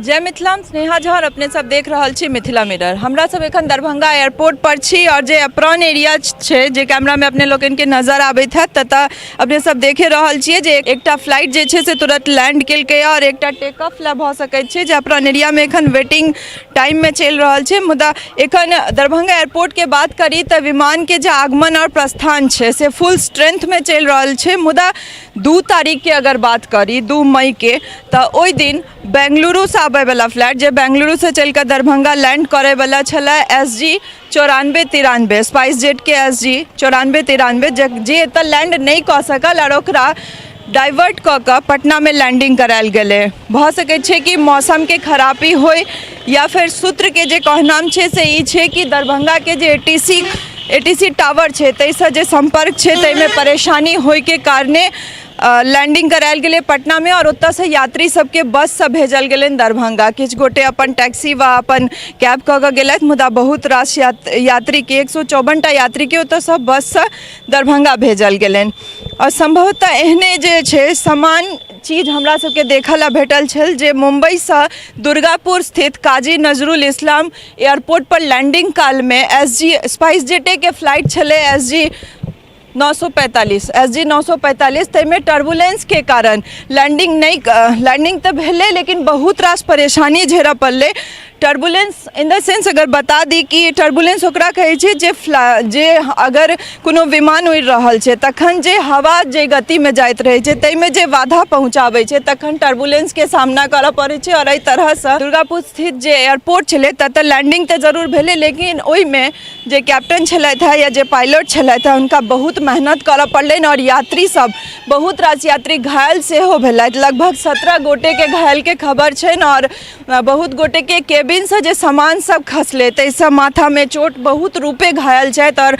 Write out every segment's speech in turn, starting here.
जय मिथिला, स्नेहा झा और अपने सब देख रहल छी मिथिला मिरर। हमरा सब एखन दरभंगा एयरपोर्ट पर छी और जे अप्रॉन एरिया छै जे कैमरा में अपने लोगन के नजर आबैत है ततः अपने सब देखे रहल छियै जे एकटा फ्लाइट जे छै से तुरंत लैंड केलकै और एकटा टेक ऑफ ला भ सकैत छै जे अप्रॉन एरिया में एखन वेटिंग टाइम में चल रहल छै। मुदा एखन दरभंगा एयरपोर्ट के बात करी तो विमान के जो आगमन और प्रस्थान छै से फुल स्ट्रेंथ में चल रहल छै। मुदा 2 तारीख के अगर बात करी 2 मई के तो ओई दिन बेंगलुरु से आबे वाला फ्लाइट जे बेंगलुरु से चल कर दरभंगा लैंड करे वाला छला SG 9493 स्पाइस जेट के SG 9493 जे एतऽ लैंड नहीं कऽ सकल और ओकरा डाइवर्ट कऽ कऽ पटना में लैंडिंग करायल गेलै। भऽ सकै छै कि मौसम के खराबी होय या फिर सूत्र के जे कहनाम छै से ई छै कि दरभंगा के जे ATC टावर छै ताहिसँ जे संपर्क छै ताहिमे परेशानी होय के कारणे लैंडिंग करायल गेलै पटना में और ओतऽ से यात्री सबके बस से भेजल गेलै दरभंगा। किछु गोटे अपन टैक्सी वा अपन कैब कऽ कऽ गेलथि, मुदा बहुत रास यात्री के 154 टा यात्री के ओतऽ से बस से दरभंगा भेजल गेलनि। और संभवतः एहने जे छै समान चीज हमरा सबके देखऽ ला भेटल छल जे मुंबई से दुर्गापुर स्थित काजी नजरुल इस्लाम एयरपोर्ट पर लैंडिंग काल में SG स्पाइस जेटे के फ्लाइट छलै SG 945 तैमे टर्बुलेंस के कारण लैंडिंग तो भेलै लेकिन बहुत रास परेशानी झेलऽ पड़लै। टर्बुलेंस इन द सेंस अगर बता दी कि टर्बुलेंस ओकरा कहै छै जे अगर कोनो विमान उड़ि रहल छै तखन जे हवा जे गति में जाइत रहै छै ताहिमे जे बाधा पहुँचाबै छै तखन टर्बुलेंस के सामना करऽ पड़ै छै। और एहि तरह से दुर्गापुर स्थित जे एयरपोर्ट छलै ततऽ लैंडिंग तो जरूर भेलै लेकिन ओहिमे जे कैप्टन छलथि है या जे पायलट छलथि है हुनका बहुत मेहनत करऽ पड़लनि और यात्री सब बहुत रास यात्री घायल सेहो भेलथि। लगभग 17 गोटे के घायल के खबर छनि और बहुत गोटे के केबिन से जे सामान सब खसले ताहिसँ माथा में चोट बहुत रूपे घायल छथि। और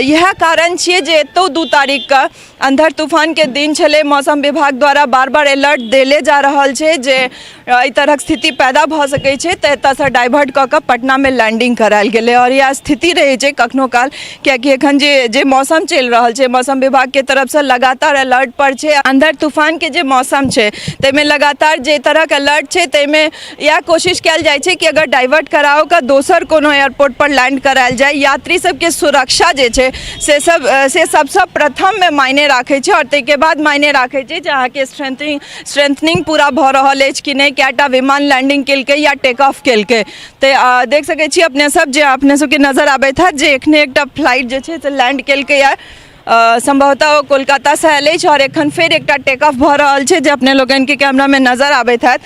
यह कारण छियै जे एतौ 2 तारीख का अंधर तूफान के दिन छलै। मौसम विभाग द्वारा बार बार अलर्ट देले जा रहल छै जे एहि तरहक स्थिति पैदा भऽ सकै छै तऽ एतऽसँ डाइवर्ट कऽ कऽ पटना में लैंडिंग करायल गेलै। और यह स्थिति रहै छै कखनो काल कियाकि एखन जे मौसम चलि रहल छै मौसम विभाग के तरफ से लगातार अलर्ट पर छै। अंधर तूफान के जे मौसम छै ताहिमे लगातार जे तरहक अलर्ट छै ताहिमे यह कोशिश कयल जाइ छै कि अगर डाइवर्ट कराओ का दोसर कोनो एयरपोर्ट पर लैंड करायल जाए। यात्री सबके सुरक्षा जे छै से सबसँ प्रथम में मायने राखै छै और ताहिके बाद मायने राखै छै जे अहाँके स्ट्रेंथनिंग पूरा भऽ रहल अछि कि नहि, कएटा विमान लैंडिंग केलकै या टेक ऑफ केलकै। तऽ देख सकै छी अपने सब जे अपने सबके नजर आबैत हैत जे एखने एकटा फ्लाइट जे छै से लैंड केलकै या संभवतः वो कोलकाता से आयल अछि और एखन फेर एकटा टेक ऑफ भऽ रहल छै जे अपने लोगन के कैमरा में नजर आबैत हैत।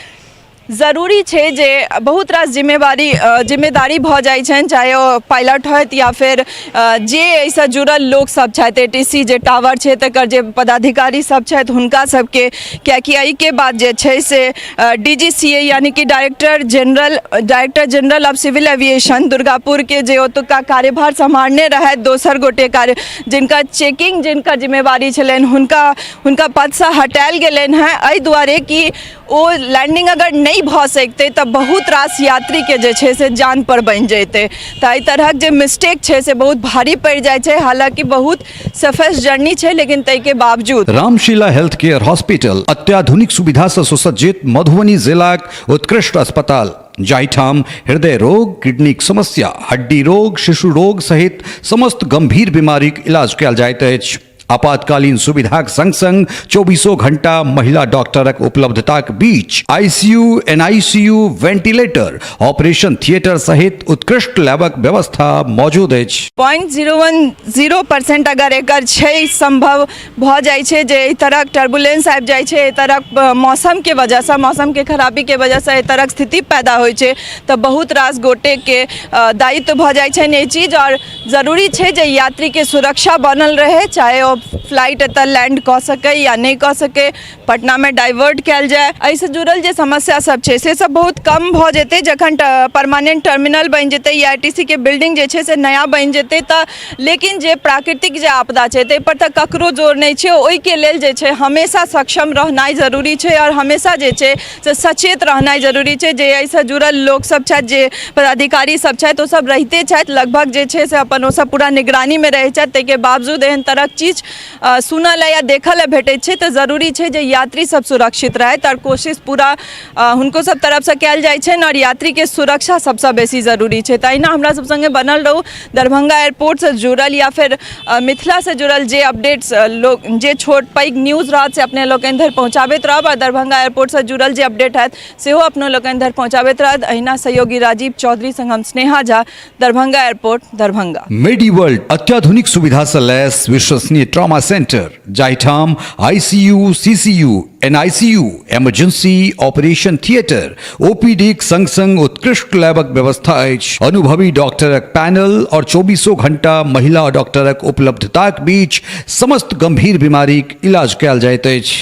जरूरी छै जे बहुत रास जिम्मेदारी भऽ जाइ छनि, चाहे ओ पायलट होइत या फिर जे एहिसँ जुड़ल लोक सब छथि ATC जे टावर छै तकर जे पदाधिकारी सब छथि हुनका सबके। कियाकि एहि के बाद जे छै से DGCA यानी कि director general of civil aviation Durgapur के जे ओतुका कार्यभार सम्हारने रहथि दोसर गोटे जिनका चेकिंग जिनकर जिम्मेवारी छलनि हुनका पद से हटायल गेलनि हैं एहि दुआरे कि ओ लैंडिंग अगर नहीं भऽ सकते तऽ बहुत रास यात्री के जे छै से जान पर बनि जेतै। तऽ एहि तरहक जे मिस्टेक छै से बहुत भारी पड़ि जाइ छै। हालांकि बहुत सफेस्ट जर्नी छै लेकिन ताहिके बावजूद रामशीला हेल्थ केयर हॉस्पिटल अत्याधुनिक सुविधा से सुसज्जित मधुबनी जिलाक उत्कृष्ट अस्पताल जाहिठाम हृदय रोग, किडनीक समस्या, हड्डी रोग, शिशु रोग सहित समस्त गंभीर बीमारीक इलाज कयल जाइत अछि। आपातकालीन सुविधाक संग संग 24 घंटा महिला डॉक्टरक उपलब्धताक बीच ICU, NICU, ventilator, operation theatre सहित उत्कृष्ट लैबक व्यवस्था मौजूद अछि। 0.010% अगर एकर छै संभव भऽ जाइ छै जे एहि तरहक टर्बुलेंस आबि जाइ छै, एहि तरहक मौसम के वजह से मौसम के खराबी के वजह से एहि तरहक स्थिति पैदा होइ छै तऽ बहुत रास गोटे के दायित्व भऽ जाइ छनि ई चीज। और जरूरी छै जे यात्री के सुरक्षा बनल रहे, चाहे ओ फ्लाइट एतऽ लैंड कऽ सकै या नहीं कऽ सकै, पटना में डाइवर्ट कयल जाए। एहिसँ जुड़ल जे समस्या सब छै से सब बहुत कम भऽ जेतै जखन परमानेंट टर्मिनल बनि जेतै या ATC के बिल्डिंग जे छै से नया बनि जेतै तऽ। लेकिन जे प्राकृतिक जे आपदा छै ताहि पर तऽ ककरो जोर नहीं छै, ओहिके लेल जे छै हमेशा सक्षम रहनाइ जरूरी छै और हमेशा जे छै से सचेत रहनाइ जरूरी छै। जे एहिसँ जुड़ल लोक सब छथि, जे पदाधिकारी सब छथि ओ सब रहिते छथि, लगभग जे छै से अपन ओ सब पूरा निगरानी में रहै छथि। ताहिके बावजूद एहन तरहक चीज सुनल या देखल है भेटैत छै, तऽ जरूरी छै जे यात्री सब सुरक्षित रहथि और कोशिश पूरा हुनको सब तरफ से कयल जाइ छै और यात्री के सुरक्षा सबसे बेसी जरूरी छै। तहिना हमरा सब संगे बनल रहू, दरभंगा एयरपोर्ट से जुड़ल या फिर मिथिला से जुड़ल जे अपडेट्स लोग जे छोट पैघ न्यूज रहत से अपने लोकनि धरि पहुँचाबैत रहब और दरभंगा एयरपोर्ट से जुड़ल जे अपडेट हैत सेहो अपनो लोकनि धरि पहुँचाबैत रहत। अहिना सहयोगी राजीव चौधरी संग हम स्नेहा झा, दरभंगा एयरपोर्ट, दरभंगा। मेडिवर्ल्ड अत्याधुनिक सुविधा से लैस विश्वसनीय ट्रॉमा सेंटर जाहिठाम ICU, CCU, NICU, emergency operation theatre, OPD संग संग उत्कृष्ट लैबक व्यवस्था अछि। अनुभवी डॉक्टरक पैनल और 24 घंटा महिला डॉक्टरक उपलब्धताक बीच समस्त गंभीर बीमारीक इलाज कयल जाइत अछि।